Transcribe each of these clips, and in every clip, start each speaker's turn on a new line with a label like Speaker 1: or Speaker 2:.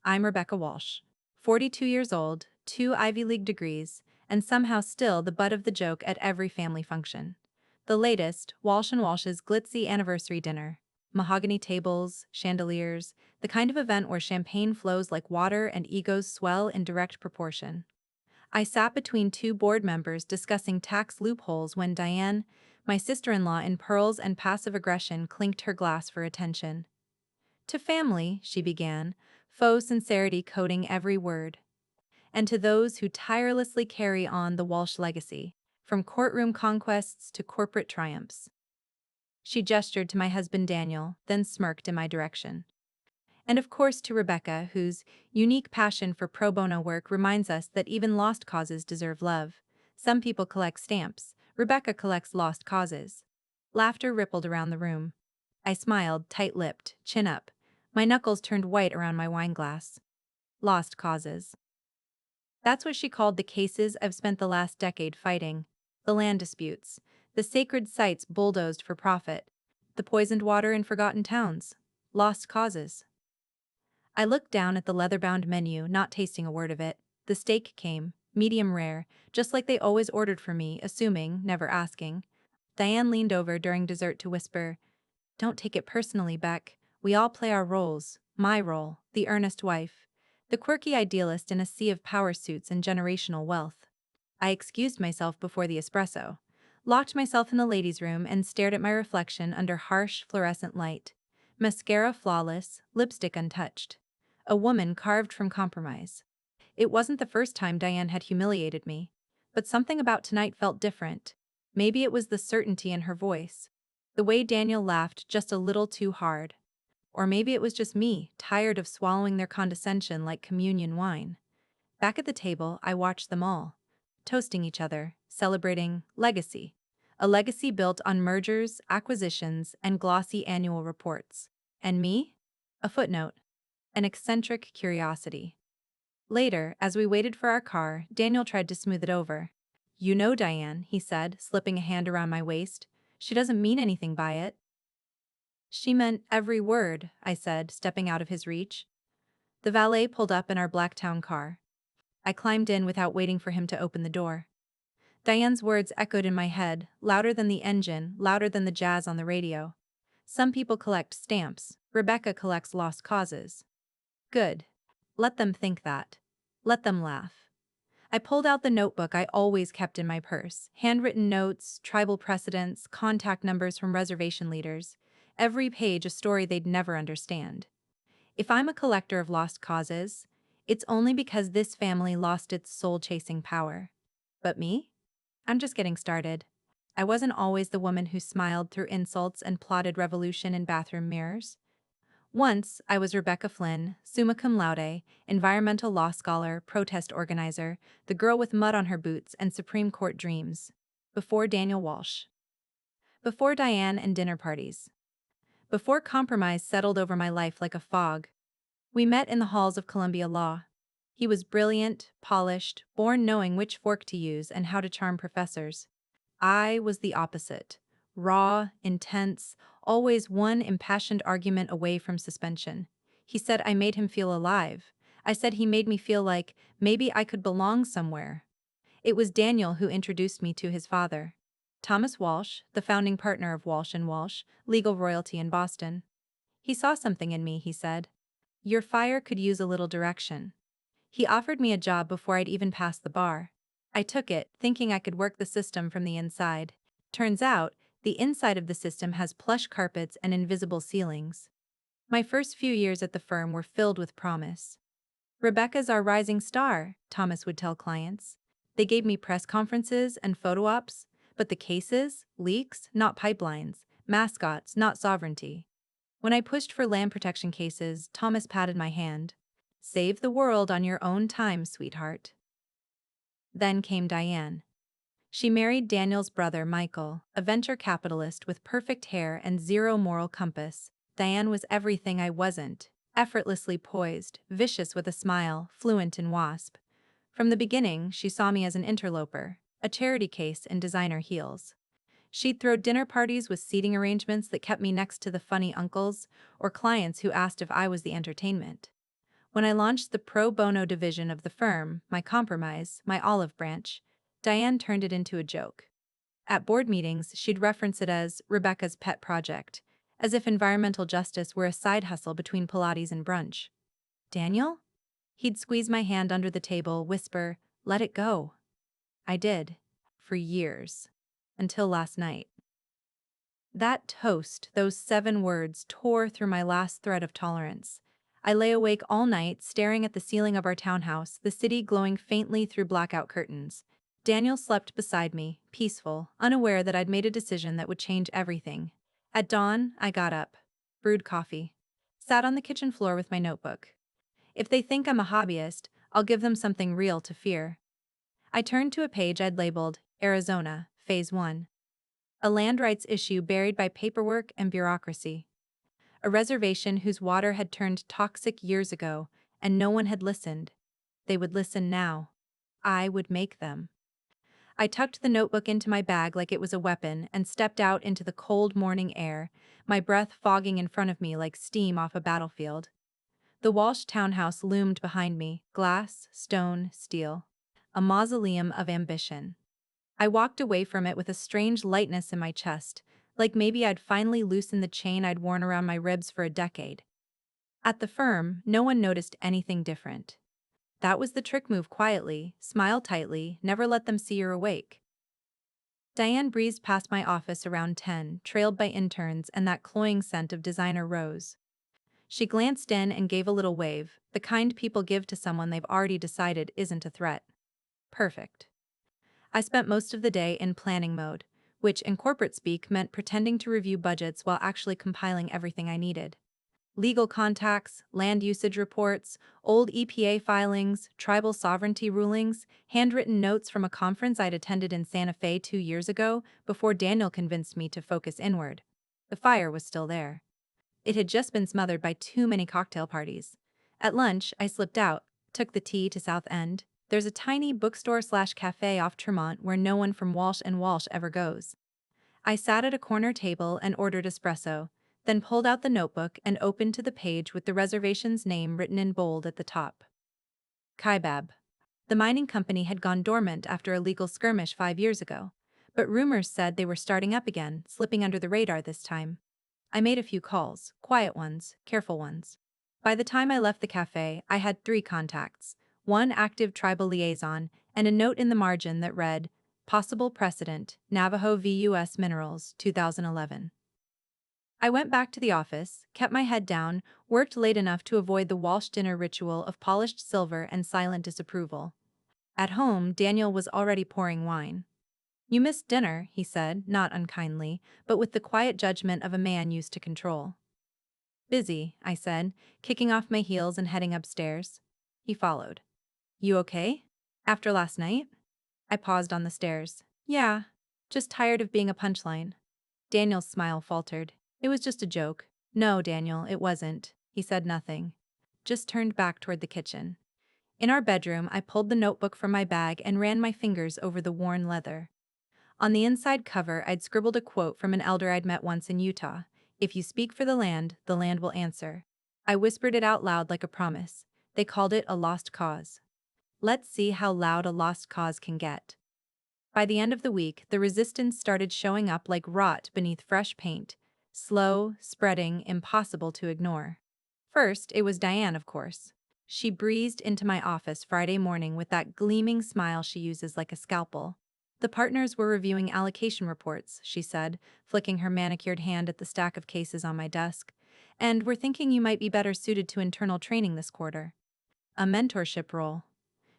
Speaker 1: I'm Rebecca Walsh, 42 years old, 2 Ivy League degrees, and somehow still the butt of the joke at every family function. The latest, Walsh and Walsh's glitzy anniversary dinner. Mahogany tables, chandeliers, the kind of event where champagne flows like water and egos swell in direct proportion. I sat between two board members discussing tax loopholes when Diane, my sister-in-law in pearls and passive aggression, clinked her glass for attention. To family, she began, faux sincerity coating every word. And to those who tirelessly carry on the Walsh legacy, from courtroom conquests to corporate triumphs. She gestured to my husband Daniel, then smirked in my direction. And of course to Rebecca, whose unique passion for pro bono work reminds us that even lost causes deserve love. Some people collect stamps, Rebecca collects lost causes. Laughter rippled around the room. I smiled, tight-lipped, chin up. My knuckles turned white around my wineglass. Lost causes. That's what she called the cases I've spent the last decade fighting. The land disputes, the sacred sites bulldozed for profit, the poisoned water in forgotten towns. Lost causes. I looked down at the leather-bound menu, not tasting a word of it. The steak came, medium rare, just like they always ordered for me, assuming, never asking. Diane leaned over during dessert to whisper, "Don't take it personally, Beck. We all play our roles. My role, the earnest wife. The quirky idealist in a sea of power suits and generational wealth." I excused myself before the espresso, locked myself in the ladies' room and stared at my reflection under harsh fluorescent light. Mascara flawless, lipstick untouched. A woman carved from compromise. It wasn't the first time Diane had humiliated me, but something about tonight felt different. Maybe it was the certainty in her voice. The way Daniel laughed just a little too hard. Or maybe it was just me, tired of swallowing their condescension like communion wine. Back at the table, I watched them all, toasting each other, celebrating legacy. A legacy built on mergers, acquisitions, and glossy annual reports. And me? A footnote. An eccentric curiosity. Later, as we waited for our car, Daniel tried to smooth it over. "You know Diane," he said, slipping a hand around my waist. "She doesn't mean anything by it." "She meant every word," I said, stepping out of his reach. The valet pulled up in our Blacktown car. I climbed in without waiting for him to open the door. Diane's words echoed in my head, louder than the engine, louder than the jazz on the radio. Some people collect stamps, Rebecca collects lost causes. Good. Let them think that. Let them laugh. I pulled out the notebook I always kept in my purse, handwritten notes, tribal precedents, contact numbers from reservation leaders, every page a story they'd never understand. If I'm a collector of lost causes, it's only because this family lost its soul-chasing power. But me? I'm just getting started. I wasn't always the woman who smiled through insults and plotted revolution in bathroom mirrors. Once, I was Rebecca Flynn, summa cum laude, environmental law scholar, protest organizer, the girl with mud on her boots and Supreme Court dreams. Before Daniel Walsh. Before Diane and dinner parties. Before compromise settled over my life like a fog. We met in the halls of Columbia Law. He was brilliant, polished, born knowing which fork to use and how to charm professors. I was the opposite. Raw, intense, always one impassioned argument away from suspension. He said I made him feel alive. I said he made me feel like maybe I could belong somewhere. It was Daniel who introduced me to his father. Thomas Walsh, the founding partner of Walsh and Walsh, legal royalty in Boston. He saw something in me, he said. Your fire could use a little direction. He offered me a job before I'd even passed the bar. I took it, thinking I could work the system from the inside. Turns out, the inside of the system has plush carpets and invisible ceilings. My first few years at the firm were filled with promise. "Rebecca's our rising star," Thomas would tell clients. They gave me press conferences and photo ops, but the cases, leaks, not pipelines, mascots, not sovereignty. When I pushed for land protection cases, Thomas patted my hand. "Save the world on your own time, sweetheart." Then came Diane. She married Daniel's brother, Michael, a venture capitalist with perfect hair and zero moral compass. Diane was everything I wasn't, effortlessly poised, vicious with a smile, fluent in WASP. From the beginning, she saw me as an interloper, a charity case in designer heels. She'd throw dinner parties with seating arrangements that kept me next to the funny uncles or clients who asked if I was the entertainment. When I launched the pro bono division of the firm, my compromise, my olive branch, Diane turned it into a joke. At board meetings, she'd reference it as Rebecca's pet project, as if environmental justice were a side hustle between Pilates and brunch. Daniel? He'd squeeze my hand under the table, whisper, "Let it go." I did. For years. Until last night. That toast, those 7 words, tore through my last thread of tolerance. I lay awake all night, staring at the ceiling of our townhouse, the city glowing faintly through blackout curtains. Daniel slept beside me, peaceful, unaware that I'd made a decision that would change everything. At dawn, I got up, brewed coffee, sat on the kitchen floor with my notebook. If they think I'm a hobbyist, I'll give them something real to fear. I turned to a page I'd labeled Arizona, Phase 1. A land rights issue buried by paperwork and bureaucracy. A reservation whose water had turned toxic years ago, and no one had listened. They would listen now. I would make them. I tucked the notebook into my bag like it was a weapon and stepped out into the cold morning air, my breath fogging in front of me like steam off a battlefield. The Walsh townhouse loomed behind me, glass, stone, steel. A mausoleum of ambition. I walked away from it with a strange lightness in my chest, like maybe I'd finally loosened the chain I'd worn around my ribs for a decade. At the firm, no one noticed anything different. That was the trick: move quietly, smile tightly, never let them see you're awake. Diane breezed past my office around 10, trailed by interns and that cloying scent of designer rose. She glanced in and gave a little wave, the kind people give to someone they've already decided isn't a threat. Perfect. I spent most of the day in planning mode, which in corporate speak meant pretending to review budgets while actually compiling everything I needed. Legal contacts, land usage reports, old EPA filings, tribal sovereignty rulings, handwritten notes from a conference I'd attended in Santa Fe 2 years ago before Daniel convinced me to focus inward. The fire was still there. It had just been smothered by too many cocktail parties. At lunch, I slipped out, took the T to South End. There's a tiny bookstore/cafe off Tremont where no one from Walsh and Walsh ever goes. I sat at a corner table and ordered espresso, then pulled out the notebook and opened to the page with the reservation's name written in bold at the top. Kaibab. The mining company had gone dormant after a legal skirmish 5 years ago, but rumors said they were starting up again, slipping under the radar this time. I made a few calls, quiet ones, careful ones. By the time I left the cafe, I had 3 contacts, one active tribal liaison, and a note in the margin that read, "Possible precedent, Navajo v. U.S. Minerals, 2011. I went back to the office, kept my head down, worked late enough to avoid the Walsh dinner ritual of polished silver and silent disapproval. At home, Daniel was already pouring wine. "You missed dinner," he said, not unkindly, but with the quiet judgment of a man used to control. "Busy," I said, kicking off my heels and heading upstairs. He followed. "You okay? After last night?" I paused on the stairs. "Yeah. Just tired of being a punchline." Daniel's smile faltered. "It was just a joke." "No, Daniel, it wasn't." He said nothing. Just turned back toward the kitchen. In our bedroom, I pulled the notebook from my bag and ran my fingers over the worn leather. On the inside cover, I'd scribbled a quote from an elder I'd met once in Utah. "If you speak for the land will answer." I whispered it out loud like a promise. They called it a lost cause. Let's see how loud a lost cause can get. By the end of the week, the resistance started showing up like rot beneath fresh paint. Slow, spreading, impossible to ignore. First, it was Diane, of course. She breezed into my office Friday morning with that gleaming smile she uses like a scalpel. "The partners were reviewing allocation reports," she said, flicking her manicured hand at the stack of cases on my desk. "And we're thinking you might be better suited to internal training this quarter. A mentorship role."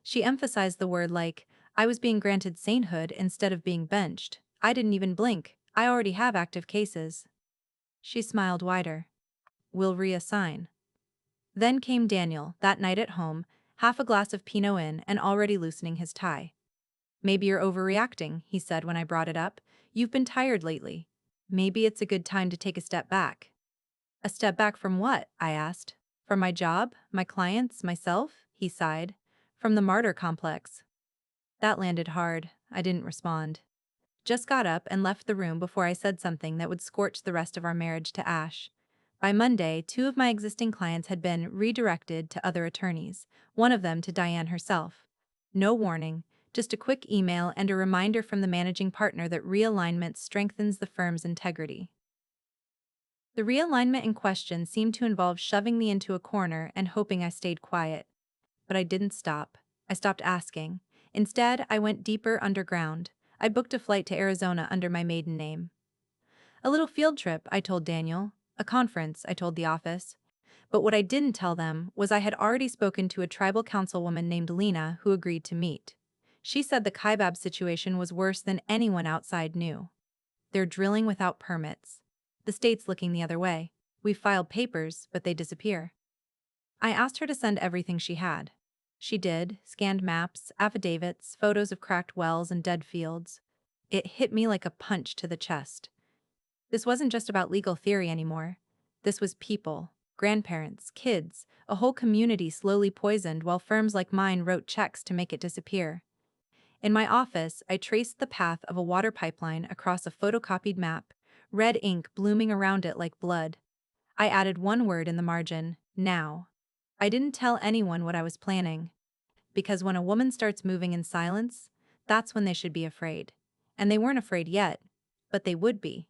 Speaker 1: She emphasized the word like I was being granted sainthood instead of being benched. I didn't even blink. "I already have active cases." She smiled wider. "We'll reassign." Then came Daniel, that night at home, half a glass of Pinot in and already loosening his tie. "Maybe you're overreacting," he said when I brought it up. "You've been tired lately. Maybe it's a good time to take a step back." "A step back from what?" I asked. "From my job, my clients, myself?" He sighed. "From the martyr complex." That landed hard. I didn't respond. Just got up and left the room before I said something that would scorch the rest of our marriage to ash. By Monday, two of my existing clients had been redirected to other attorneys, one of them to Diane herself. No warning, just a quick email and a reminder from the managing partner that realignment strengthens the firm's integrity. The realignment in question seemed to involve shoving me into a corner and hoping I stayed quiet. But I didn't stop. I stopped asking. Instead, I went deeper underground. I booked a flight to Arizona under my maiden name. A little field trip, I told Daniel. A conference, I told the office. But what I didn't tell them was I had already spoken to a tribal councilwoman named Lena who agreed to meet. She said the Kaibab situation was worse than anyone outside knew. They're drilling without permits. The state's looking the other way. We've filed papers, but they disappear. I asked her to send everything she had. She did, scanned maps, affidavits, photos of cracked wells and dead fields. It hit me like a punch to the chest. This wasn't just about legal theory anymore. This was people, grandparents, kids, a whole community slowly poisoned while firms like mine wrote checks to make it disappear. In my office, I traced the path of a water pipeline across a photocopied map, red ink blooming around it like blood. I added one word in the margin, now. I didn't tell anyone what I was planning. Because when a woman starts moving in silence, that's when they should be afraid. And they weren't afraid yet, but they would be.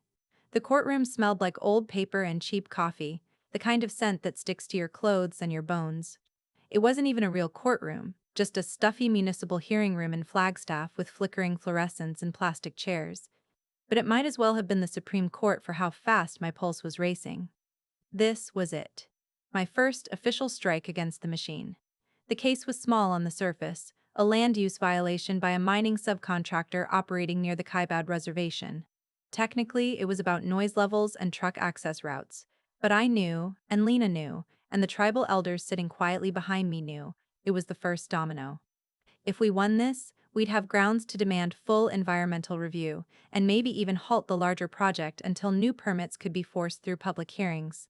Speaker 1: The courtroom smelled like old paper and cheap coffee, the kind of scent that sticks to your clothes and your bones. It wasn't even a real courtroom, just a stuffy municipal hearing room in Flagstaff with flickering fluorescents and plastic chairs. But it might as well have been the Supreme Court for how fast my pulse was racing. This was it. My first official strike against the machine. The case was small on the surface, a land use violation by a mining subcontractor operating near the Kaibab Reservation. Technically, it was about noise levels and truck access routes. But I knew, and Lena knew, and the tribal elders sitting quietly behind me knew, it was the first domino. If we won this, we'd have grounds to demand full environmental review, and maybe even halt the larger project until new permits could be forced through public hearings.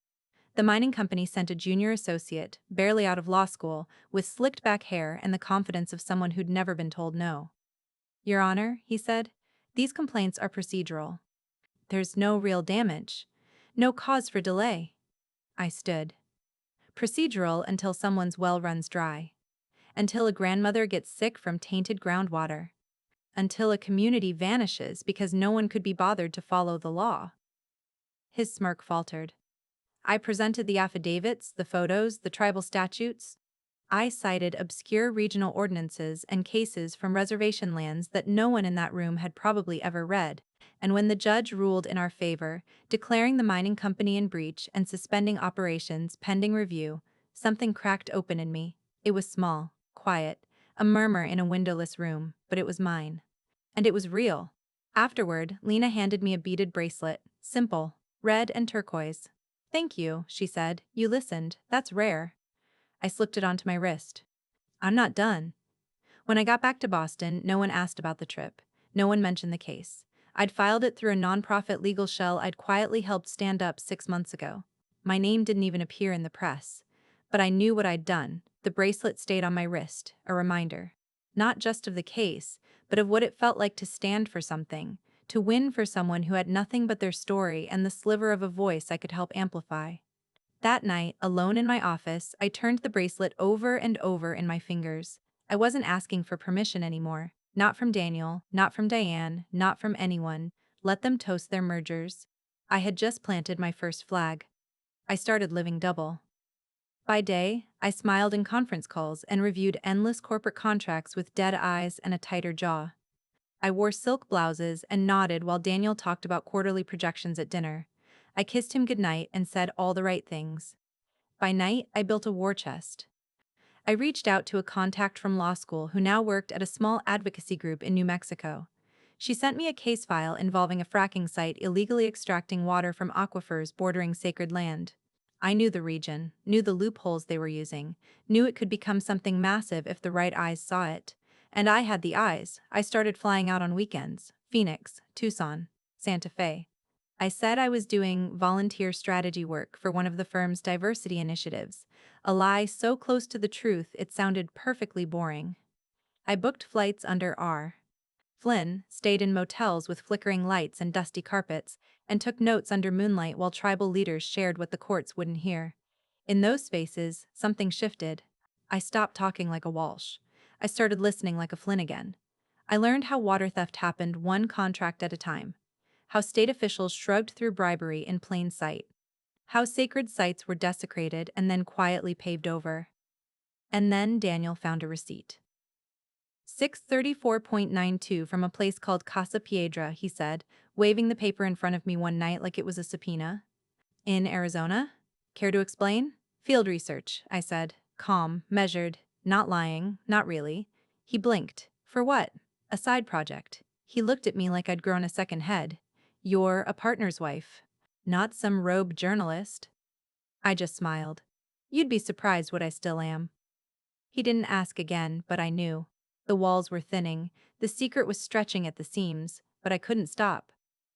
Speaker 1: The mining company sent a junior associate, barely out of law school, with slicked-back hair and the confidence of someone who'd never been told no. "Your Honor," he said, "these complaints are procedural. There's no real damage. No cause for delay." I stood. Procedural until someone's well runs dry. Until a grandmother gets sick from tainted groundwater. Until a community vanishes because no one could be bothered to follow the law. His smirk faltered. I presented the affidavits, the photos, the tribal statutes. I cited obscure regional ordinances and cases from reservation lands that no one in that room had probably ever read, and when the judge ruled in our favor, declaring the mining company in breach and suspending operations pending review, something cracked open in me. It was small, quiet, a murmur in a windowless room, but it was mine. And it was real. Afterward, Lena handed me a beaded bracelet, simple, red and turquoise. "Thank you," she said. "You listened. That's rare." I slipped it onto my wrist. I'm not done. When I got back to Boston, no one asked about the trip. No one mentioned the case. I'd filed it through a nonprofit legal shell I'd quietly helped stand up 6 months ago. My name didn't even appear in the press. But I knew what I'd done. The bracelet stayed on my wrist, a reminder. Not just of the case, but of what it felt like to stand for something, to win for someone who had nothing but their story and the sliver of a voice I could help amplify. That night, alone in my office, I turned the bracelet over and over in my fingers. I wasn't asking for permission anymore. Not from Daniel, not from Diane, not from anyone. Let them toast their mergers. I had just planted my first flag. I started living double. By day, I smiled in conference calls and reviewed endless corporate contracts with dead eyes and a tighter jaw. I wore silk blouses and nodded while Daniel talked about quarterly projections at dinner. I kissed him goodnight and said all the right things. By night, I built a war chest. I reached out to a contact from law school who now worked at a small advocacy group in New Mexico. She sent me a case file involving a fracking site illegally extracting water from aquifers bordering sacred land. I knew the region, knew the loopholes they were using, knew it could become something massive if the right eyes saw it. And I had the eyes. I started flying out on weekends. Phoenix, Tucson, Santa Fe. I said I was doing volunteer strategy work for one of the firm's diversity initiatives, a lie so close to the truth it sounded perfectly boring. I booked flights under Flynn stayed in motels with flickering lights and dusty carpets, and took notes under moonlight while tribal leaders shared what the courts wouldn't hear. In those spaces, something shifted. I stopped talking like a Walsh. I started listening like a Flynn again. I learned how water theft happened one contract at a time. How state officials shrugged through bribery in plain sight. How sacred sites were desecrated and then quietly paved over. And then Daniel found a receipt. 634.92 from a place called Casa Piedra, he said, waving the paper in front of me one night like it was a subpoena. In Arizona? Care to explain? Field research, I said, calm, measured, not lying, not really. He blinked. For what? A side project. He looked at me like I'd grown a second head. You're a partner's wife. Not some robe journalist. I just smiled. You'd be surprised what I still am. He didn't ask again, but I knew. The walls were thinning, the secret was stretching at the seams, but I couldn't stop.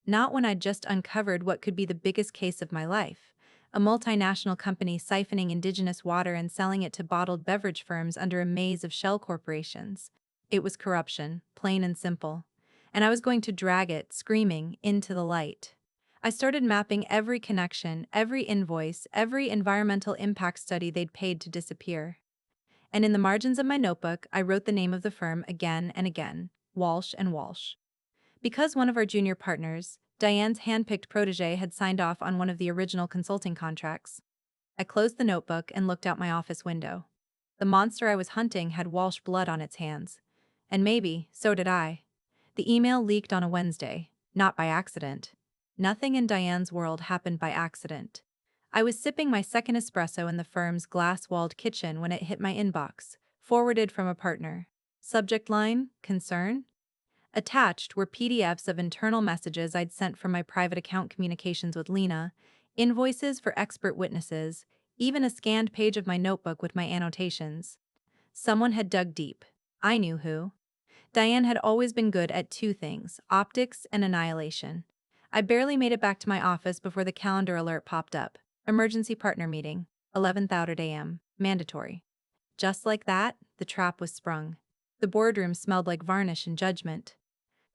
Speaker 1: Not when I'd just uncovered what could be the biggest case of my life. A multinational company siphoning indigenous water and selling it to bottled beverage firms under a maze of shell corporations. It was corruption, plain and simple. And I was going to drag it, screaming, into the light. I started mapping every connection, every invoice, every environmental impact study they'd paid to disappear. And in the margins of my notebook, I wrote the name of the firm again and again, Walsh and Walsh. Because one of our junior partners, Diane's hand-picked protege, had signed off on one of the original consulting contracts. I closed the notebook and looked out my office window. The monster I was hunting had Walsh blood on its hands. And maybe, so did I. The email leaked on a Wednesday, not by accident. Nothing in Diane's world happened by accident. I was sipping my second espresso in the firm's glass-walled kitchen when it hit my inbox, forwarded from a partner. Subject line, concern? Attached were PDFs of internal messages I'd sent from my private account communications with Lena, invoices for expert witnesses, even a scanned page of my notebook with my annotations. Someone had dug deep. I knew who. Diane had always been good at two things, optics and annihilation. I barely made it back to my office before the calendar alert popped up. Emergency partner meeting, 11:30 a.m., mandatory. Just like that, the trap was sprung. The boardroom smelled like varnish and judgment.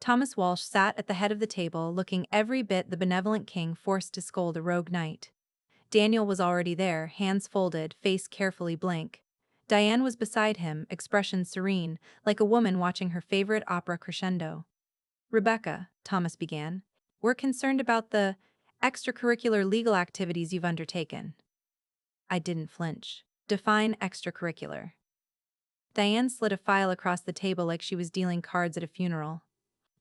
Speaker 1: Thomas Walsh sat at the head of the table, looking every bit the benevolent king forced to scold a rogue knight. Daniel was already there, hands folded, face carefully blank. Diane was beside him, expression serene, like a woman watching her favorite opera crescendo. Rebecca, Thomas began, we're concerned about the extracurricular legal activities you've undertaken. I didn't flinch. Define extracurricular. Diane slid a file across the table like she was dealing cards at a funeral.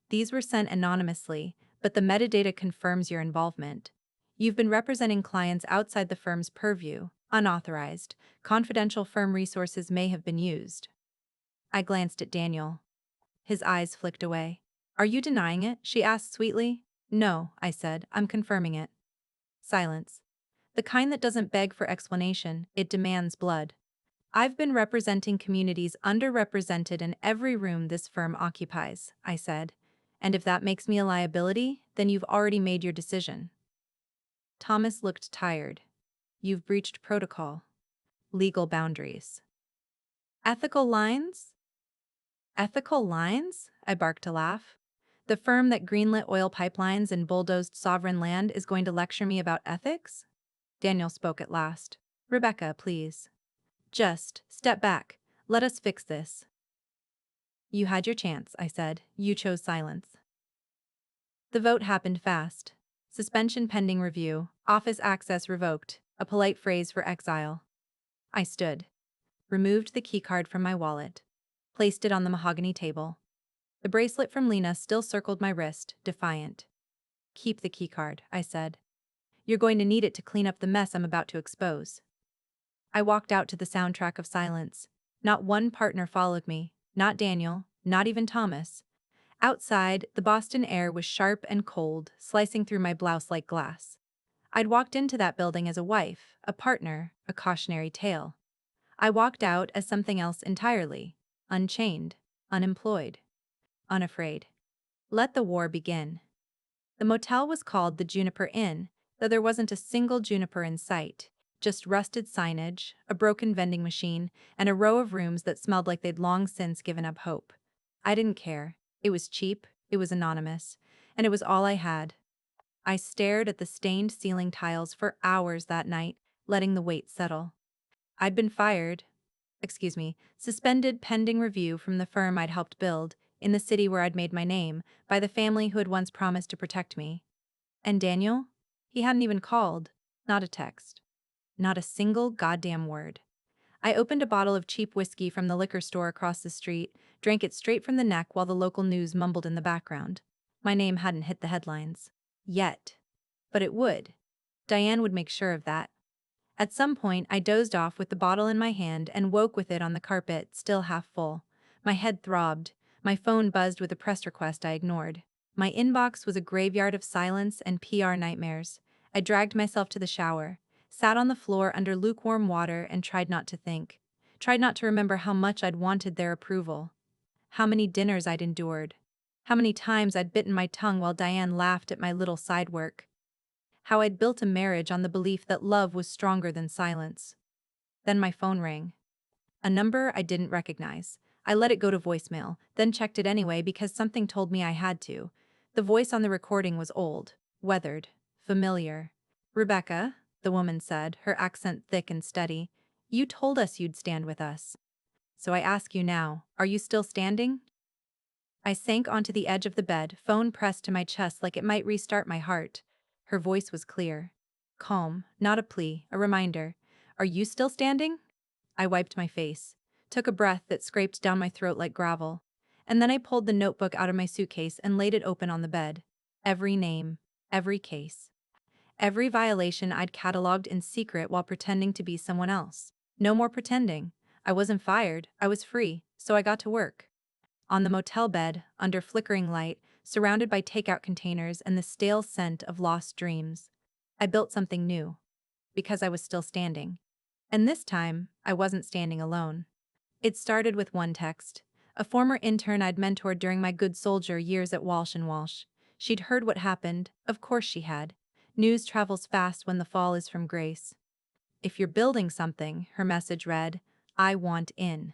Speaker 1: These were sent anonymously, but the metadata confirms your involvement. You've been representing clients outside the firm's purview, unauthorized, confidential firm resources may have been used. I glanced at Daniel. His eyes flicked away. Are you denying it? She asked sweetly. No, I said, I'm confirming it. Silence. The kind that doesn't beg for explanation, it demands blood. I've been representing communities underrepresented in every room this firm occupies, I said. And if that makes me a liability, then you've already made your decision. Thomas looked tired. You've breached protocol. Legal boundaries. Ethical lines? Ethical lines? I barked to laugh. The firm that greenlit oil pipelines and bulldozed sovereign land is going to lecture me about ethics? Daniel spoke at last. Rebecca, please. Just step back. Let us fix this. You had your chance, I said. You chose silence. The vote happened fast. Suspension pending review, office access revoked, a polite phrase for exile. I stood, removed the keycard from my wallet, placed it on the mahogany table. The bracelet from Lena still circled my wrist, defiant. Keep the keycard, I said. You're going to need it to clean up the mess I'm about to expose. I walked out to the soundtrack of silence. Not one partner followed me, not Daniel, not even Thomas. Outside, the Boston air was sharp and cold, slicing through my blouse like glass. I'd walked into that building as a wife, a partner, a cautionary tale. I walked out as something else entirely, unchained, unemployed, unafraid. Let the war begin. The motel was called the Juniper Inn, though there wasn't a single juniper in sight, just rusted signage, a broken vending machine, and a row of rooms that smelled like they'd long since given up hope. I didn't care. It was cheap, it was anonymous, and it was all I had. I stared at the stained ceiling tiles for hours that night, letting the weight settle. I'd been suspended pending review from the firm I'd helped build, in the city where I'd made my name, by the family who had once promised to protect me. And Daniel? He hadn't even called. Not a text. Not a single goddamn word. I opened a bottle of cheap whiskey from the liquor store across the street, drank it straight from the neck while the local news mumbled in the background. My name hadn't hit the headlines. Yet. But it would. Diane would make sure of that. At some point, I dozed off with the bottle in my hand and woke with it on the carpet, still half full. My head throbbed. My phone buzzed with a press request I ignored. My inbox was a graveyard of silence and PR nightmares. I dragged myself to the shower, sat on the floor under lukewarm water and tried not to think. Tried not to remember how much I'd wanted their approval. How many dinners I'd endured. How many times I'd bitten my tongue while Diane laughed at my little side work. How I'd built a marriage on the belief that love was stronger than silence. Then my phone rang. A number I didn't recognize. I let it go to voicemail, then checked it anyway because something told me I had to. The voice on the recording was old, weathered, familiar. "Rebecca," the woman said, her accent thick and steady, "you told us you'd stand with us. So I ask you now, are you still standing?" I sank onto the edge of the bed, phone pressed to my chest like it might restart my heart. Her voice was clear. Calm, not a plea, a reminder. "Are you still standing?" I wiped my face, took a breath that scraped down my throat like gravel, and then I pulled the notebook out of my suitcase and laid it open on the bed. Every name, every case, every violation I'd catalogued in secret while pretending to be someone else. No more pretending. I wasn't fired, I was free, so I got to work. On the motel bed, under flickering light, surrounded by takeout containers and the stale scent of lost dreams, I built something new. Because I was still standing. And this time, I wasn't standing alone. It started with one text. A former intern I'd mentored during my good soldier years at Walsh and Walsh. She'd heard what happened, of course she had. News travels fast when the fall is from grace. "If you're building something," her message read, "I want in."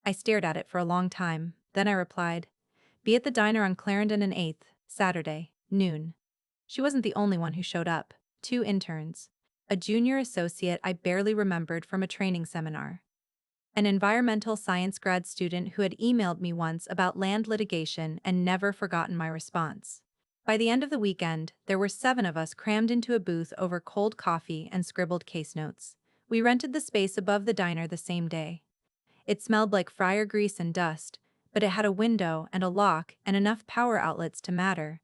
Speaker 1: I stared at it for a long time, then I replied, "Be at the diner on Clarendon and 8th, Saturday, noon." She wasn't the only one who showed up. 2 interns. A junior associate I barely remembered from a training seminar. An environmental science grad student who had emailed me once about land litigation and never forgotten my response. By the end of the weekend, there were 7 of us crammed into a booth over cold coffee and scribbled case notes. We rented the space above the diner the same day. It smelled like fryer grease and dust, but it had a window and a lock and enough power outlets to matter.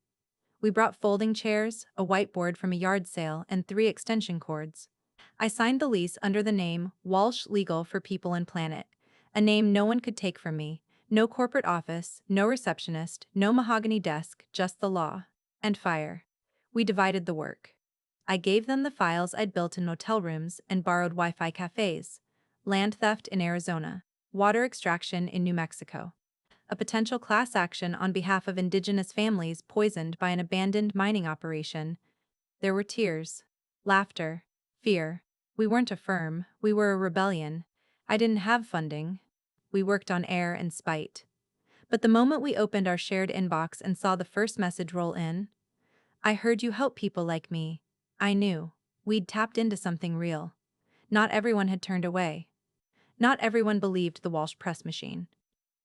Speaker 1: We brought folding chairs, a whiteboard from a yard sale, and 3 extension cords. I signed the lease under the name Walsh Legal for People and Planet, a name no one could take from me. No corporate office, no receptionist, no mahogany desk, just the law. And fire. We divided the work. I gave them the files I'd built in motel rooms and borrowed Wi-Fi cafes. Land theft in Arizona. Water extraction in New Mexico. A potential class action on behalf of indigenous families poisoned by an abandoned mining operation. There were tears, laughter, fear. We weren't a firm, we were a rebellion. I didn't have funding. We worked on air and spite. But the moment we opened our shared inbox and saw the first message roll in, "I heard you help people like me," I knew. We'd tapped into something real. Not everyone had turned away. Not everyone believed the Walsh press machine.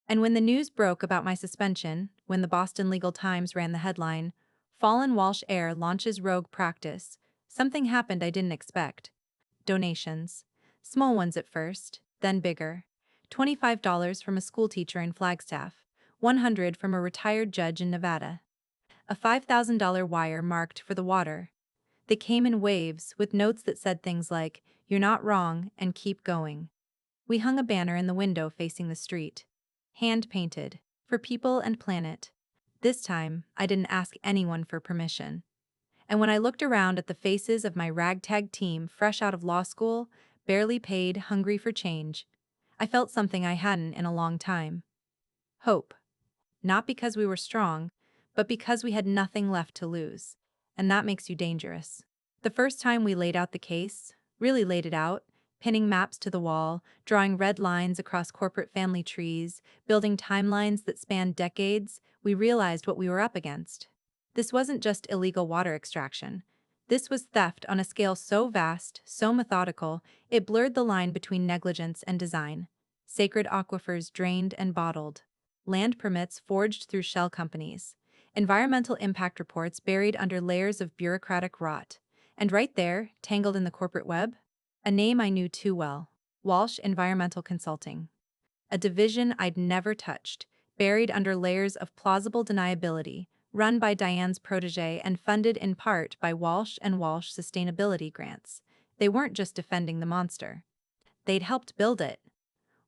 Speaker 1: And when the news broke about my suspension, when the Boston Legal Times ran the headline, "Fallen Walsh Heir Launches Rogue Practice," something happened I didn't expect. Donations. Small ones at first, then bigger. $25 from a schoolteacher in Flagstaff, $100 from a retired judge in Nevada. A $5,000 wire marked for the water. They came in waves with notes that said things like, "You're not wrong, and keep going." We hung a banner in the window facing the street. Hand-painted, "For People and Planet." This time, I didn't ask anyone for permission. And when I looked around at the faces of my ragtag team fresh out of law school, barely paid, hungry for change, I felt something I hadn't in a long time. Hope. Not because we were strong, but because we had nothing left to lose. And that makes you dangerous. The first time we laid out the case, really laid it out, pinning maps to the wall, drawing red lines across corporate family trees, building timelines that spanned decades, we realized what we were up against. This wasn't just illegal water extraction. This was theft on a scale so vast, so methodical, it blurred the line between negligence and design. Sacred aquifers drained and bottled. Land permits forged through shell companies. Environmental impact reports buried under layers of bureaucratic rot. And right there, tangled in the corporate web, a name I knew too well: Walsh Environmental Consulting. A division I'd never touched, buried under layers of plausible deniability, run by Diane's protege and funded in part by Walsh and Walsh sustainability grants. They weren't just defending the monster. They'd helped build it.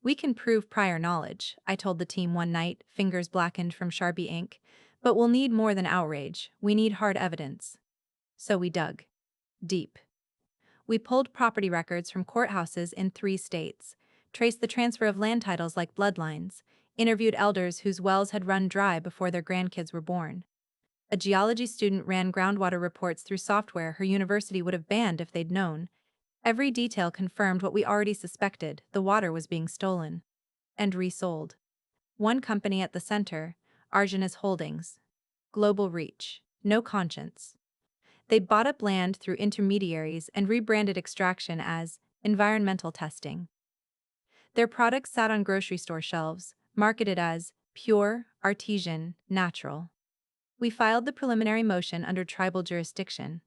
Speaker 1: "We can prove prior knowledge," I told the team one night, fingers blackened from Sharpie ink. "But we'll need more than outrage. We need hard evidence." So we dug deep. We pulled property records from courthouses in 3 states, traced the transfer of land titles like bloodlines, interviewed elders whose wells had run dry before their grandkids were born. A geology student ran groundwater reports through software her university would have banned if they'd known. Every detail confirmed what we already suspected: the water was being stolen and resold. One company at the center, Argenis Holdings. Global reach. No conscience. They bought up land through intermediaries and rebranded extraction as environmental testing. Their products sat on grocery store shelves, marketed as pure, artesian, natural. We filed the preliminary motion under tribal jurisdiction.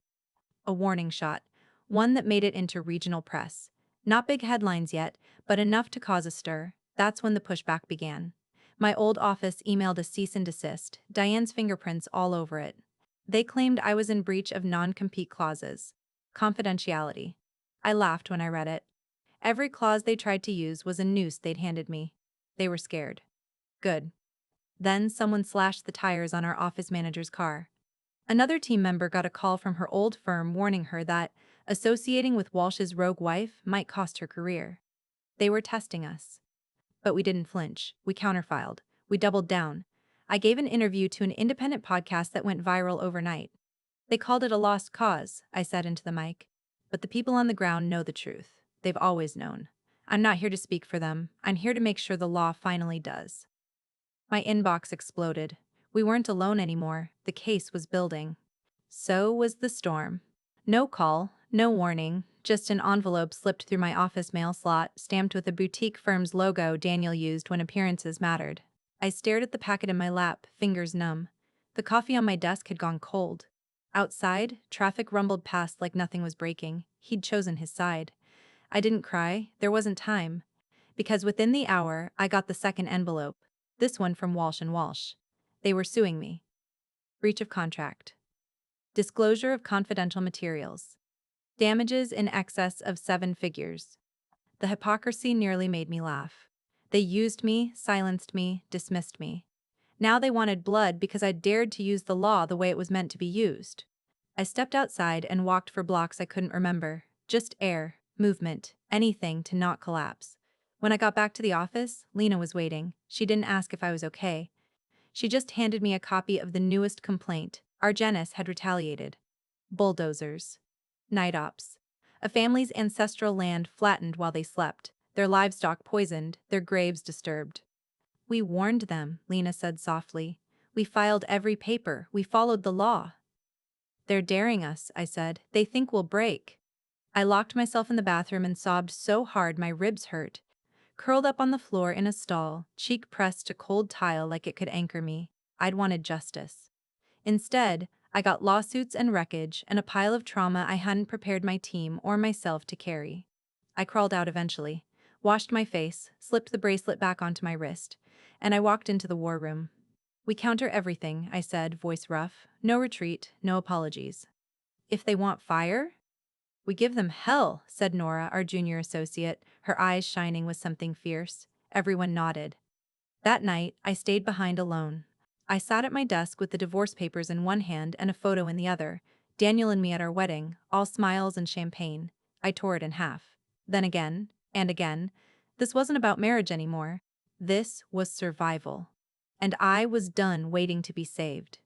Speaker 1: A warning shot, one that made it into regional press. Not big headlines yet, but enough to cause a stir. That's when the pushback began. My old office emailed a cease and desist, Diane's fingerprints all over it. They claimed I was in breach of non-compete clauses. Confidentiality. I laughed when I read it. Every clause they tried to use was a noose they'd handed me. They were scared. Good. Then someone slashed the tires on our office manager's car. Another team member got a call from her old firm warning her that associating with Walsh's rogue wife might cost her career. They were testing us. But we didn't flinch. We counterfiled. We doubled down. I gave an interview to an independent podcast that went viral overnight. "They called it a lost cause," I said into the mic. "But the people on the ground know the truth. They've always known. I'm not here to speak for them. I'm here to make sure the law finally does." My inbox exploded. We weren't alone anymore. The case was building. So was the storm. No call, no warning, just an envelope slipped through my office mail slot, stamped with a boutique firm's logo Daniel used when appearances mattered. I stared at the packet in my lap, fingers numb. The coffee on my desk had gone cold. Outside, traffic rumbled past like nothing was breaking. He'd chosen his side. I didn't cry. There wasn't time. Because within the hour, I got the second envelope. This one from Walsh and Walsh. They were suing me. Breach of contract. Disclosure of confidential materials. Damages in excess of 7 figures. The hypocrisy nearly made me laugh. They used me, silenced me, dismissed me. Now they wanted blood because I dared to use the law the way it was meant to be used. I stepped outside and walked for blocks I couldn't remember. Just air, movement, anything to not collapse. When I got back to the office, Lena was waiting. She didn't ask if I was okay. She just handed me a copy of the newest complaint. Argenis had retaliated. Bulldozers. Night ops. A family's ancestral land flattened while they slept, their livestock poisoned, their graves disturbed. "We warned them," Lena said softly. "We filed every paper. We followed the law." "They're daring us," I said. "They think we'll break." I locked myself in the bathroom and sobbed so hard my ribs hurt. Curled up on the floor in a stall, cheek pressed to cold tile like it could anchor me, I'd wanted justice. Instead, I got lawsuits and wreckage and a pile of trauma I hadn't prepared my team or myself to carry. I crawled out eventually, washed my face, slipped the bracelet back onto my wrist, and I walked into the war room. "We counter everything," I said, voice rough. "No retreat, no apologies." "If they want fire?" "We give them hell," said Nora, our junior associate, her eyes shining with something fierce. Everyone nodded. That night, I stayed behind alone. I sat at my desk with the divorce papers in one hand and a photo in the other. Daniel and me at our wedding, all smiles and champagne. I tore it in half. Then again, and again. This wasn't about marriage anymore. This was survival. And I was done waiting to be saved.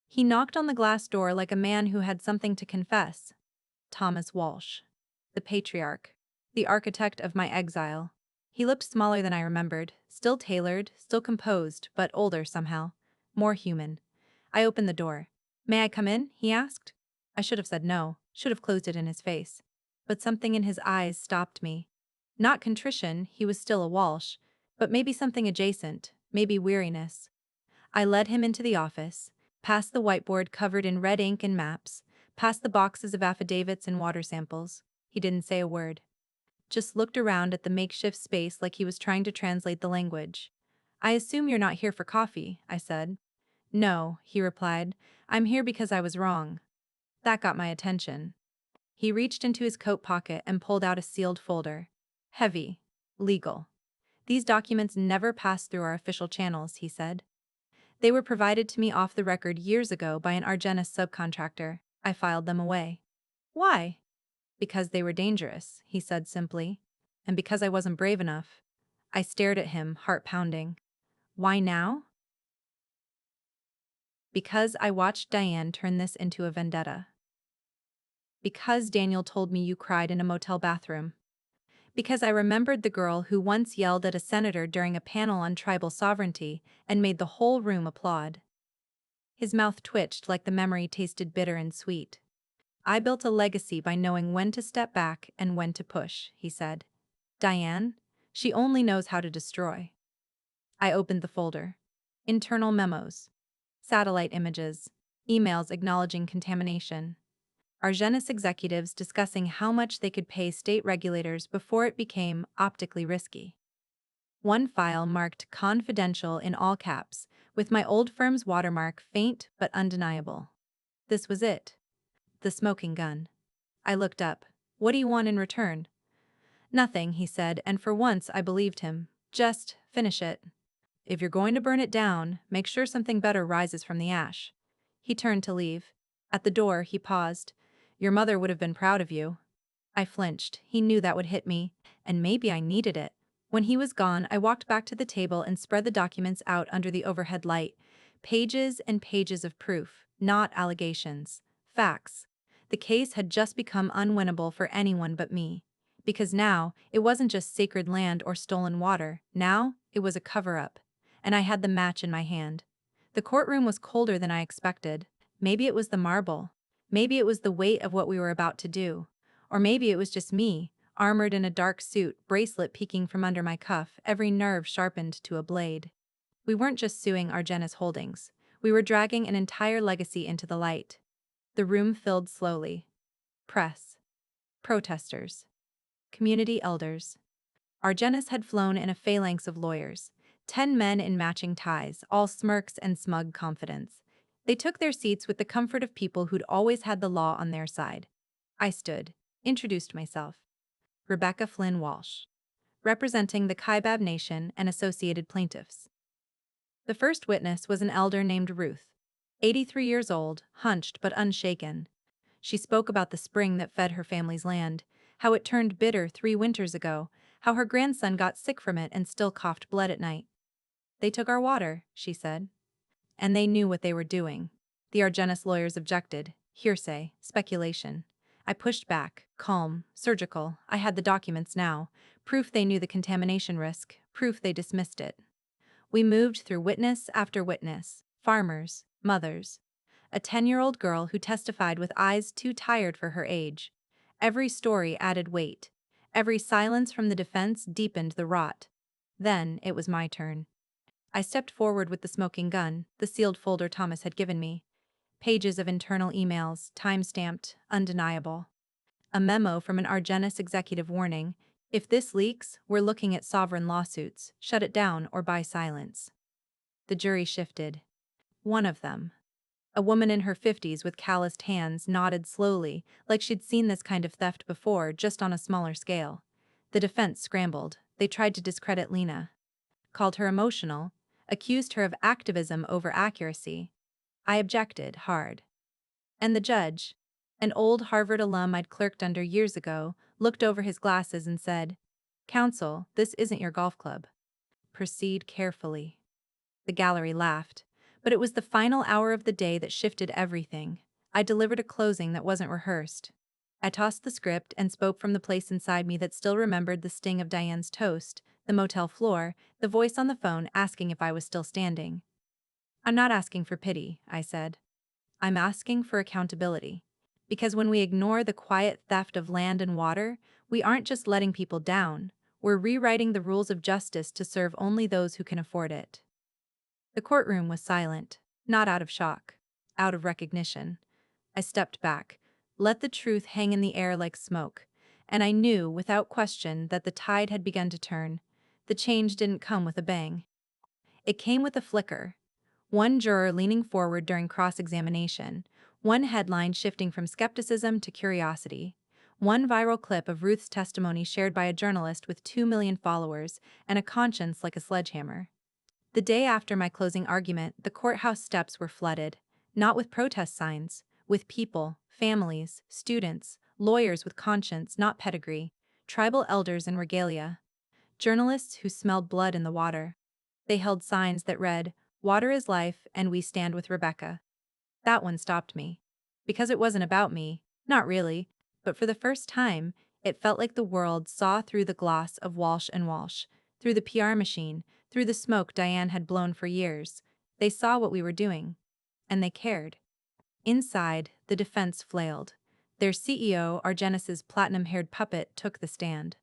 Speaker 1: He knocked on the glass door like a man who had something to confess. Thomas Walsh. The patriarch. The architect of my exile. He looked smaller than I remembered, still tailored, still composed, but older somehow. More human. I opened the door. "May I come in?" he asked. I should have said no, should have closed it in his face. But something in his eyes stopped me. Not contrition, he was still a Walsh, but maybe something adjacent, maybe weariness. I led him into the office, past the whiteboard covered in red ink and maps, past the boxes of affidavits and water samples. He didn't say a word. Just looked around at the makeshift space like he was trying to translate the language. "I assume you're not here for coffee," I said. "No," he replied. "I'm here because I was wrong." That got my attention. He reached into his coat pocket and pulled out a sealed folder. Heavy. Legal. "These documents never passed through our official channels," he said. "They were provided to me off the record years ago by an Argenis subcontractor. I filed them away." "Why?" "Because they were dangerous," he said simply. "And because I wasn't brave enough." I stared at him, heart pounding. "Why now?" "Because I watched Diane turn this into a vendetta. Because Daniel told me you cried in a motel bathroom. Because I remembered the girl who once yelled at a senator during a panel on tribal sovereignty and made the whole room applaud." His mouth twitched like the memory tasted bitter and sweet. "I built a legacy by knowing when to step back and when to push," he said. "Diane? She only knows how to destroy." I opened the folder. Internal memos. Satellite images. Emails acknowledging contamination. Argenis executives discussing how much they could pay state regulators before it became optically risky. One file marked confidential in all caps, with my old firm's watermark faint but undeniable. This was it. The smoking gun. I looked up. "What do you want in return?" "Nothing," he said, and for once I believed him. "Just finish it. If you're going to burn it down, make sure something better rises from the ash." He turned to leave. At the door, he paused. "Your mother would have been proud of you." I flinched. He knew that would hit me, and maybe I needed it. When he was gone, I walked back to the table and spread the documents out under the overhead light. Pages and pages of proof, not allegations. Facts. The case had just become unwinnable for anyone but me. Because now, it wasn't just sacred land or stolen water. Now, it was a cover-up. And I had the match in my hand. The courtroom was colder than I expected. Maybe it was the marble. Maybe it was the weight of what we were about to do. Or maybe it was just me, armored in a dark suit, bracelet peeking from under my cuff, every nerve sharpened to a blade. We weren't just suing Argenis Holdings. We were dragging an entire legacy into the light. The room filled slowly. Press. Protesters. Community elders. Argenis had flown in a phalanx of lawyers. 10 men in matching ties, all smirks and smug confidence. They took their seats with the comfort of people who'd always had the law on their side. I stood, introduced myself. Rebecca Flynn Walsh, representing the Kaibab Nation and associated plaintiffs. The first witness was an elder named Ruth, 83 years old, hunched but unshaken. She spoke about the spring that fed her family's land, how it turned bitter 3 winters ago, how her grandson got sick from it and still coughed blood at night. "They took our water," she said. "And they knew what they were doing." The Argenis lawyers objected. Hearsay, speculation. I pushed back, calm, surgical. I had the documents now. Proof they knew the contamination risk, proof they dismissed it. We moved through witness after witness. Farmers, mothers. A 10-year-old girl who testified with eyes too tired for her age. Every story added weight. Every silence from the defense deepened the rot. Then it was my turn. I stepped forward with the smoking gun, the sealed folder Thomas had given me. Pages of internal emails, time-stamped, undeniable. A memo from an Argenis executive warning, "If this leaks, we're looking at sovereign lawsuits, shut it down or buy silence." The jury shifted. One of them, a woman in her 50s with calloused hands, nodded slowly, like she'd seen this kind of theft before, just on a smaller scale. The defense scrambled. They tried to discredit Lena. Called her emotional, accused her of activism over accuracy. I objected hard. And the judge, an old Harvard alum I'd clerked under years ago, looked over his glasses and said, "Counsel, this isn't your golf club. Proceed carefully." The gallery laughed. But it was the final hour of the day that shifted everything. I delivered a closing that wasn't rehearsed. I tossed the script and spoke from the place inside me that still remembered the sting of Diane's toast, the motel floor, the voice on the phone asking if I was still standing. "I'm not asking for pity," I said. "I'm asking for accountability. Because when we ignore the quiet theft of land and water, we aren't just letting people down, we're rewriting the rules of justice to serve only those who can afford it." The courtroom was silent, not out of shock, out of recognition. I stepped back, let the truth hang in the air like smoke, and I knew without question that the tide had begun to turn. The change didn't come with a bang. It came with a flicker. One juror leaning forward during cross-examination, one headline shifting from skepticism to curiosity, one viral clip of Ruth's testimony shared by a journalist with 2 million followers and a conscience like a sledgehammer. The day after my closing argument, the courthouse steps were flooded, not with protest signs, with people, families, students, lawyers with conscience, not pedigree, tribal elders in regalia, journalists who smelled blood in the water. They held signs that read, "Water is life, and we stand with Rebecca." That one stopped me. Because it wasn't about me, not really, but for the first time, it felt like the world saw through the gloss of Walsh and Walsh, through the PR machine, through the smoke Diane had blown for years. They saw what we were doing. And they cared. Inside, the defense flailed. Their CEO, Argenis's platinum-haired puppet, took the stand.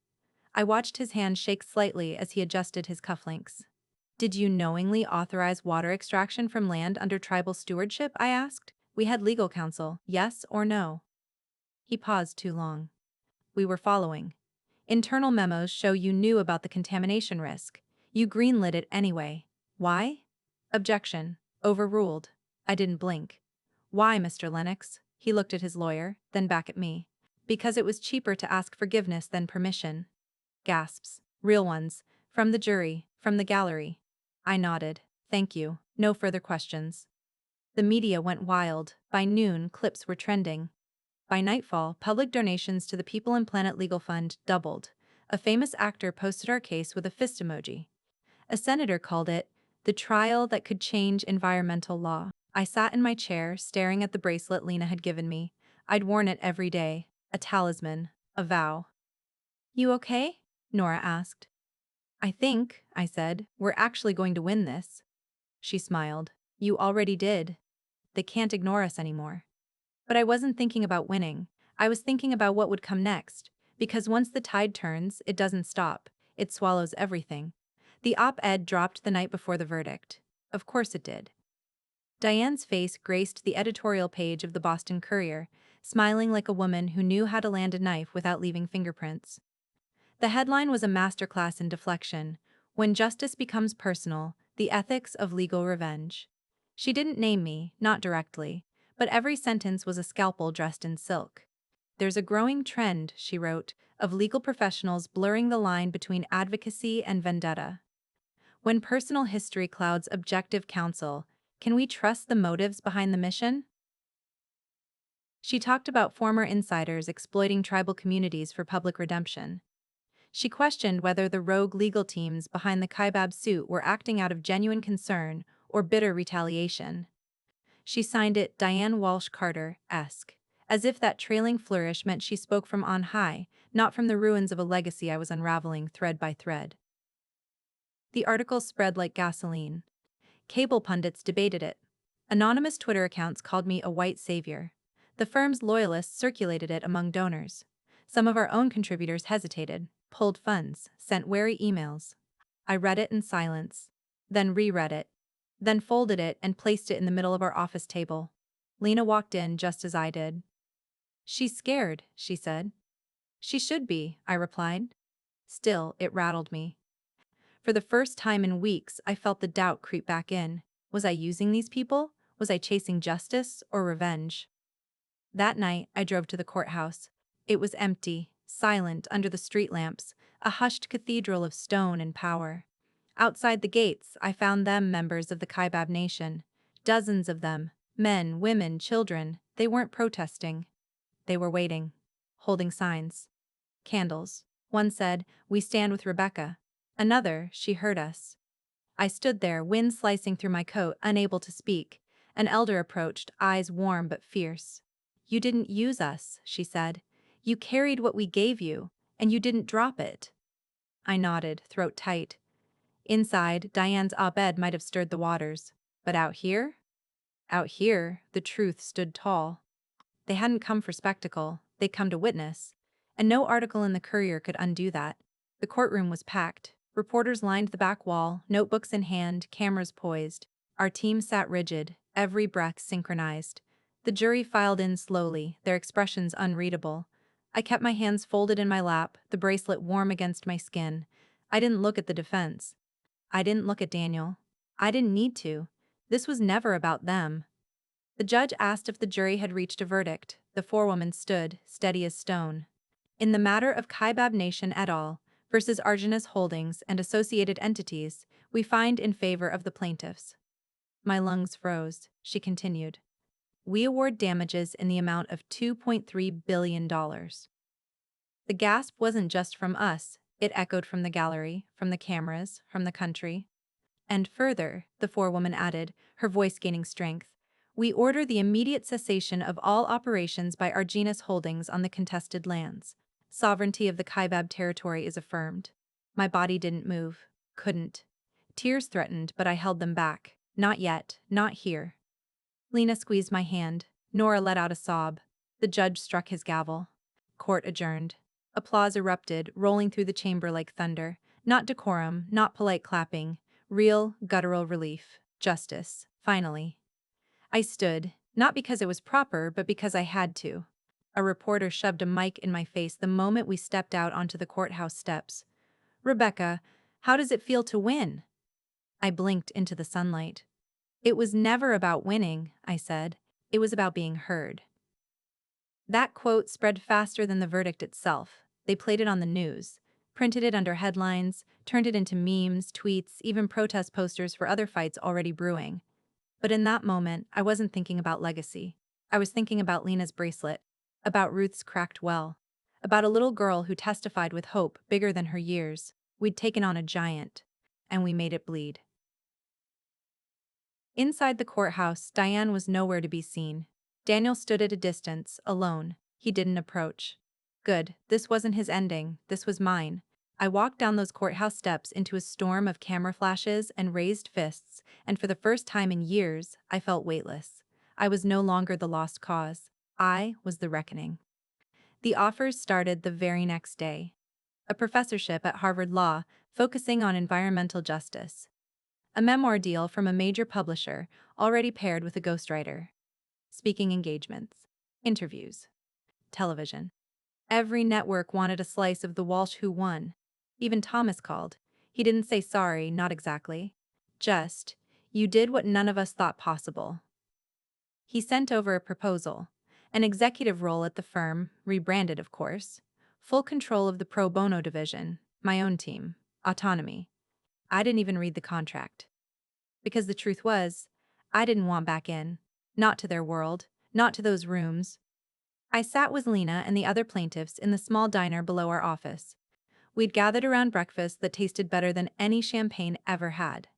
Speaker 1: I watched his hand shake slightly as he adjusted his cufflinks. "Did you knowingly authorize water extraction from land under tribal stewardship?" I asked. "We had legal counsel, yes or no?" He paused too long. "We were following. Internal memos show you knew about the contamination risk. You greenlit it anyway. Why?" "Objection. Overruled." I didn't blink. "Why, Mr. Lennox?" He looked at his lawyer, then back at me. "Because it was cheaper to ask forgiveness than permission." Gasps. Real ones. From the jury, from the gallery. I nodded. "Thank you. No further questions." The media went wild. By noon, clips were trending. By nightfall, public donations to the People and Planet Legal Fund doubled. A famous actor posted our case with a fist emoji. A senator called it the trial that could change environmental law. I sat in my chair, staring at the bracelet Lena had given me. I'd worn it every day. A talisman. A vow. "You okay?" Nora asked. "I think," I said, "we're actually going to win this." She smiled. "You already did. They can't ignore us anymore." But I wasn't thinking about winning. I was thinking about what would come next. Because once the tide turns, it doesn't stop. It swallows everything. The op-ed dropped the night before the verdict. Of course it did. Diane's face graced the editorial page of the Boston Courier, smiling like a woman who knew how to land a knife without leaving fingerprints. The headline was a masterclass in deflection. "When Justice Becomes Personal, the Ethics of Legal Revenge." She didn't name me, not directly, but every sentence was a scalpel dressed in silk. "There's a growing trend," she wrote, "of legal professionals blurring the line between advocacy and vendetta. When personal history clouds objective counsel, can we trust the motives behind the mission?" She talked about former insiders exploiting tribal communities for public redemption. She questioned whether the rogue legal teams behind the Kaibab suit were acting out of genuine concern or bitter retaliation. She signed it Diane Walsh Carter-esque, as if that trailing flourish meant she spoke from on high, not from the ruins of a legacy I was unraveling thread by thread. The article spread like gasoline. Cable pundits debated it. Anonymous Twitter accounts called me a white savior. The firm's loyalists circulated it among donors. Some of our own contributors hesitated, pulled funds, sent wary emails. I read it in silence, then reread it, then folded it and placed it in the middle of our office table. Lena walked in just as I did. "She's scared," she said. "She should be," I replied. Still, it rattled me. For the first time in weeks, I felt the doubt creep back in. Was I using these people? Was I chasing justice or revenge? That night, I drove to the courthouse. It was empty, silent under the street lamps, a hushed cathedral of stone and power. Outside the gates, I found them members of the Kaibab Nation. Dozens of them, men, women, children. They weren't protesting. They were waiting, holding signs. Candles. One said, "We stand with Rebecca." Another, "She heard us." I stood there, wind slicing through my coat, unable to speak. An elder approached, eyes warm but fierce. "You didn't use us," she said. You carried what we gave you, and you didn't drop it. I nodded, throat tight. Inside, Diane's op-ed might have stirred the waters. But out here? Out here, the truth stood tall. They hadn't come for spectacle, they'd come to witness. And no article in the Courier could undo that. The courtroom was packed. Reporters lined the back wall, notebooks in hand, cameras poised. Our team sat rigid, every breath synchronized. The jury filed in slowly, their expressions unreadable. I kept my hands folded in my lap, the bracelet warm against my skin. I didn't look at the defense. I didn't look at Daniel. I didn't need to. This was never about them. The judge asked if the jury had reached a verdict. The forewoman stood, steady as stone. In the matter of Kaibab Nation et al. Versus Argenis Holdings and associated entities, we find in favor of the plaintiffs. My lungs froze, she continued. We award damages in the amount of $2.3 billion. The gasp wasn't just from us, it echoed from the gallery, from the cameras, from the country. And further, the forewoman added, her voice gaining strength, we order the immediate cessation of all operations by Argenis Holdings on the contested lands. Sovereignty of the Kaibab territory is affirmed. My body didn't move, couldn't. Tears threatened, but I held them back. Not yet, not here. Lena squeezed my hand. Nora let out a sob. The judge struck his gavel. Court adjourned. Applause erupted, rolling through the chamber like thunder. Not decorum, not polite clapping. Real, guttural relief. Justice. Finally. I stood, not because it was proper, but because I had to. A reporter shoved a mic in my face the moment we stepped out onto the courthouse steps. Rebecca, how does it feel to win? I blinked into the sunlight. It was never about winning, I said. It was about being heard. That quote spread faster than the verdict itself. They played it on the news, printed it under headlines, turned it into memes, tweets, even protest posters for other fights already brewing. But in that moment, I wasn't thinking about legacy. I was thinking about Lena's bracelet, about Ruth's cracked well, about a little girl who testified with hope bigger than her years. We'd taken on a giant, and we made it bleed. Inside the courthouse, Diane was nowhere to be seen. Daniel stood at a distance, alone. He didn't approach. Good, this wasn't his ending, this was mine. I walked down those courthouse steps into a storm of camera flashes and raised fists, and for the first time in years, I felt weightless. I was no longer the lost cause. I was the reckoning. The offers started the very next day. A professorship at Harvard Law, focusing on environmental justice. A memoir deal from a major publisher, already paired with a ghostwriter. Speaking engagements. Interviews. Television. Every network wanted a slice of the Walsh who won. Even Thomas called. He didn't say sorry, not exactly. Just, you did what none of us thought possible. He sent over a proposal. An executive role at the firm, rebranded of course. Full control of the pro bono division, my own team. Autonomy. I didn't even read the contract. Because the truth was, I didn't want back in. Not to their world, not to those rooms. I sat with Lena and the other plaintiffs in the small diner below our office. We'd gathered around breakfast that tasted better than any champagne ever had.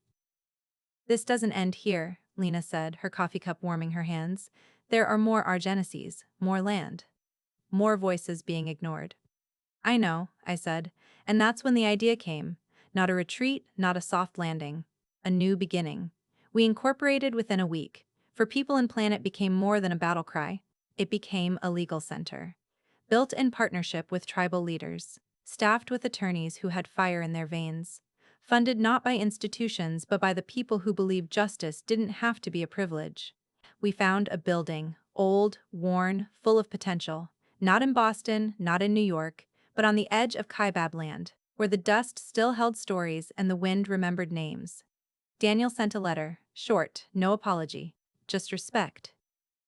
Speaker 1: This doesn't end here, Lena said, her coffee cup warming her hands. There are more Argenices, more land. More voices being ignored. I know, I said, and that's when the idea came. Not a retreat, not a soft landing. A new beginning. We incorporated within a week. For People and Planet became more than a battle cry. It became a legal center. Built in partnership with tribal leaders. Staffed with attorneys who had fire in their veins. Funded not by institutions but by the people who believed justice didn't have to be a privilege. We found a building, old, worn, full of potential. Not in Boston, not in New York, but on the edge of Kaibab land, where the dust still held stories and the wind remembered names. Daniel sent a letter, short, no apology, just respect.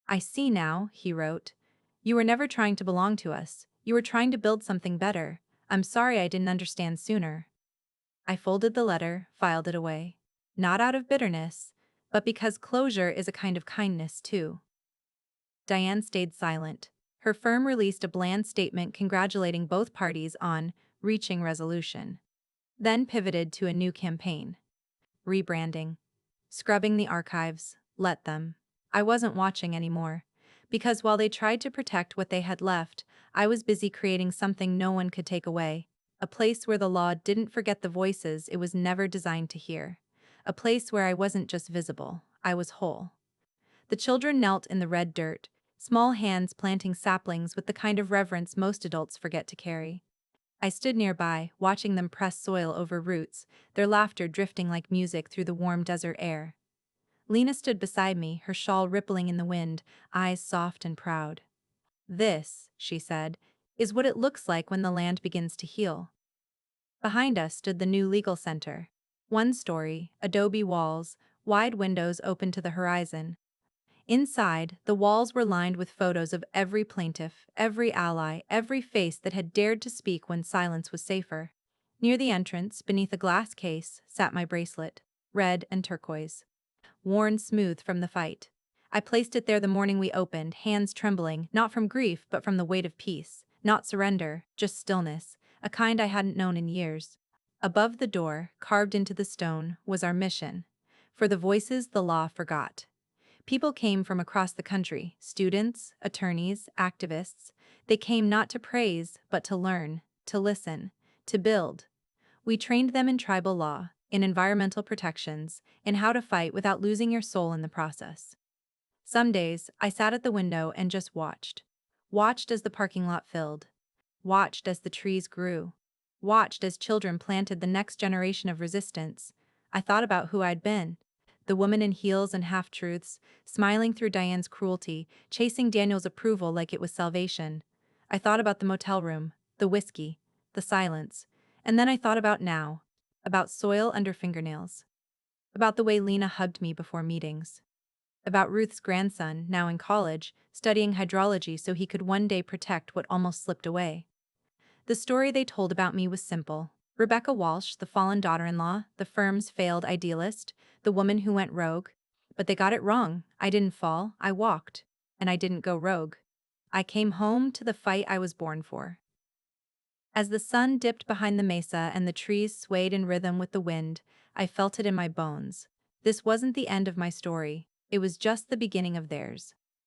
Speaker 1: I see now, he wrote. You were never trying to belong to us. You were trying to build something better. I'm sorry I didn't understand sooner. I folded the letter, filed it away. Not out of bitterness, but because closure is a kind of kindness too. Diane stayed silent. Her firm released a bland statement congratulating both parties on reaching resolution. Then pivoted to a new campaign. Rebranding. Scrubbing the archives. Let them. I wasn't watching anymore. Because while they tried to protect what they had left, I was busy creating something no one could take away. A place where the law didn't forget the voices it was never designed to hear. A place where I wasn't just visible, I was whole. The children knelt in the red dirt, small hands planting saplings with the kind of reverence most adults forget to carry. I stood nearby, watching them press soil over roots, their laughter drifting like music through the warm desert air. Lena stood beside me, her shawl rippling in the wind, eyes soft and proud. "This," she said, "is what it looks like when the land begins to heal." Behind us stood the new legal center. One story, adobe walls, wide windows open to the horizon. Inside, the walls were lined with photos of every plaintiff, every ally, every face that had dared to speak when silence was safer. Near the entrance, beneath a glass case, sat my bracelet, red and turquoise, worn smooth from the fight. I placed it there the morning we opened, hands trembling, not from grief but from the weight of peace, not surrender, just stillness, a kind I hadn't known in years. Above the door, carved into the stone, was our mission. For the voices the law forgot. People came from across the country, students, attorneys, activists. They came not to praise, but to learn, to listen, to build. We trained them in tribal law, in environmental protections, in how to fight without losing your soul in the process. Some days, I sat at the window and just watched. Watched as the parking lot filled. Watched as the trees grew. Watched as children planted the next generation of resistance. I thought about who I'd been. The woman in heels and half-truths, smiling through Diane's cruelty, chasing Daniel's approval like it was salvation. I thought about the motel room, the whiskey, the silence. And then I thought about now. About soil under fingernails. About the way Lena hugged me before meetings. About Ruth's grandson, now in college, studying hydrology so he could one day protect what almost slipped away. The story they told about me was simple. Rebecca Walsh, the fallen daughter-in-law, the firm's failed idealist, the woman who went rogue. But they got it wrong. I didn't fall, I walked. And I didn't go rogue. I came home to the fight I was born for. As the sun dipped behind the mesa and the trees swayed in rhythm with the wind, I felt it in my bones. This wasn't the end of my story. It was just the beginning of theirs.